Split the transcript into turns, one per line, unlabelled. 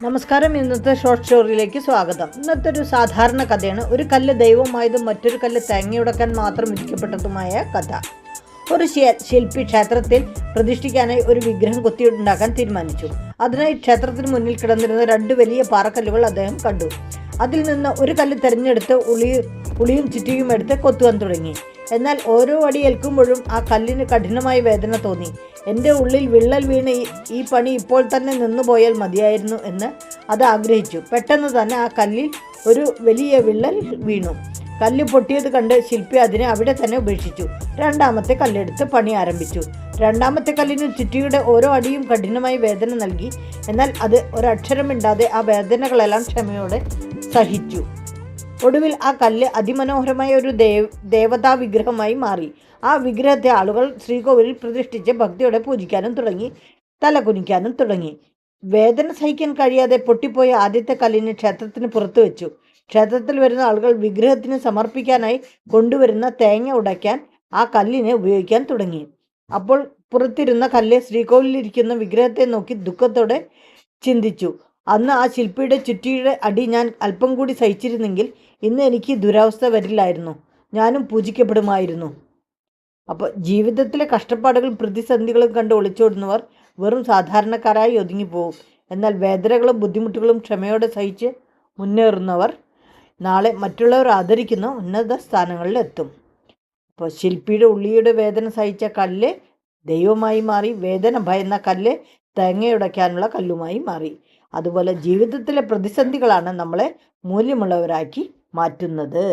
നമസ്കാരം. ഇന്നത്തെ ഷോർട്ട് സ്റ്റോറിയിലേക്ക് സ്വാഗതം. ഇന്നത്തെ ഒരു സാധാരണ കഥയാണ്. ഒരു കല്ല് ദൈവമായതും മറ്റൊരു കല്ല് തേങ്ങയുടക്കാൻ മാത്രം വിധിക്കപ്പെട്ടതുമായ കഥ. ഒരു ശില്പി ക്ഷേത്രത്തിൽ പ്രതിഷ്ഠിക്കാനായി ഒരു വിഗ്രഹം കൊത്തിയുണ്ടാക്കാൻ തീരുമാനിച്ചു. അതിനായി ക്ഷേത്രത്തിന് മുന്നിൽ കിടന്നിരുന്ന 2 വലിയ പാറക്കല്ലുകൾ അദ്ദേഹം കണ്ടു. അതിൽ നിന്ന് ഒരു കല്ല് തിരഞ്ഞെടുത്ത് ഉളിയും ചുറ്റിയും എടുത്ത് കൊത്തുവാൻ തുടങ്ങി. എന്നാൽ ഓരോ അടി ഏൽക്കുമ്പോഴും ആ കല്ലിന് കഠിനമായ വേദന തോന്നി. എൻ്റെ ഉള്ളിൽ വിള്ളൽ വീണ് ഈ പണി ഇപ്പോൾ തന്നെ നിന്നു പോയാൽ മതിയായിരുന്നു എന്ന് അത് ആഗ്രഹിച്ചു. പെട്ടെന്ന് തന്നെ ആ കല്ലിൽ ഒരു വലിയ വിള്ളൽ വീണു. കല്ല് പൊട്ടിയത് കണ്ട് ശില്പി അതിനെ അവിടെ തന്നെ ഉപേക്ഷിച്ചു. 2ാമത്തെ കല്ലെടുത്ത് പണി ആരംഭിച്ചു. 2ാമത്തെ കല്ലിന് ചുറ്റിയുടെ ഓരോ അടിയും കഠിനമായി വേദന നൽകി. എന്നാൽ അത് ഒരക്ഷരമിണ്ടാതെ ആ വേദനകളെല്ലാം ക്ഷമയോടെ സഹിച്ചു. ഒടുവിൽ ആ കല്ല് അതിമനോഹരമായ ഒരു ദേവതാ വിഗ്രഹമായി മാറി. ആ വിഗ്രഹത്തെ ആളുകൾ ശ്രീകോവിലിൽ പ്രതിഷ്ഠിച്ച് ഭക്തിയോടെ പൂജിക്കാനും തുടങ്ങി, തലകുനിക്കാനും തുടങ്ങി. വേദന സഹിക്കാൻ കഴിയാതെ പൊട്ടിപ്പോയ ആദ്യത്തെ കല്ലിന് ക്ഷേത്രത്തിന് പുറത്തു വെച്ചു. ക്ഷേത്രത്തിൽ വരുന്ന ആളുകൾ വിഗ്രഹത്തിന് സമർപ്പിക്കാനായി കൊണ്ടുവരുന്ന തേങ്ങ ഉടയ്ക്കാൻ ആ കല്ലിനെ ഉപയോഗിക്കാൻ തുടങ്ങി. അപ്പോൾ പുറത്തിരുന്ന കല്ല് ശ്രീകോവിലിരിക്കുന്ന വിഗ്രഹത്തെ നോക്കി ദുഃഖത്തോടെ ചിന്തിച്ചു. അന്ന് ആ ശില്പിയുടെ ചുറ്റിയുടെ അടി ഞാൻ അല്പം കൂടി സഹിച്ചിരുന്നെങ്കിൽ ഇന്ന് എനിക്ക് ദുരവസ്ഥ വരില്ലായിരുന്നു, ഞാനും പൂജിക്കപ്പെടുമായിരുന്നു. അപ്പോൾ ജീവിതത്തിലെ കഷ്ടപ്പാടുകളും പ്രതിസന്ധികളും കണ്ട് ഒളിച്ചോടുന്നവർ വെറും സാധാരണക്കാരായി ഒതുങ്ങിപ്പോവും. എന്നാൽ വേദനകളും ബുദ്ധിമുട്ടുകളും ക്ഷമയോടെ സഹിച്ച് മുന്നേറുന്നവർ നാളെ മറ്റുള്ളവർ ആദരിക്കുന്ന ഉന്നത സ്ഥാനങ്ങളിലെത്തും. അപ്പോൾ ശില്പിയുടെ ഉള്ളിയുടെ വേദന സഹിച്ച കല്ല് ദൈവമായി മാറി. വേദന ഭയന്ന കല്ല് തേങ്ങയുടയ്ക്കാനുള്ള കല്ലുമായി മാറി. അതുപോലെ ജീവിതത്തിലെ പ്രതിസന്ധികളാണ് നമ്മളെ മൂല്യമുള്ളവരാക്കി മാറ്റുന്നത്.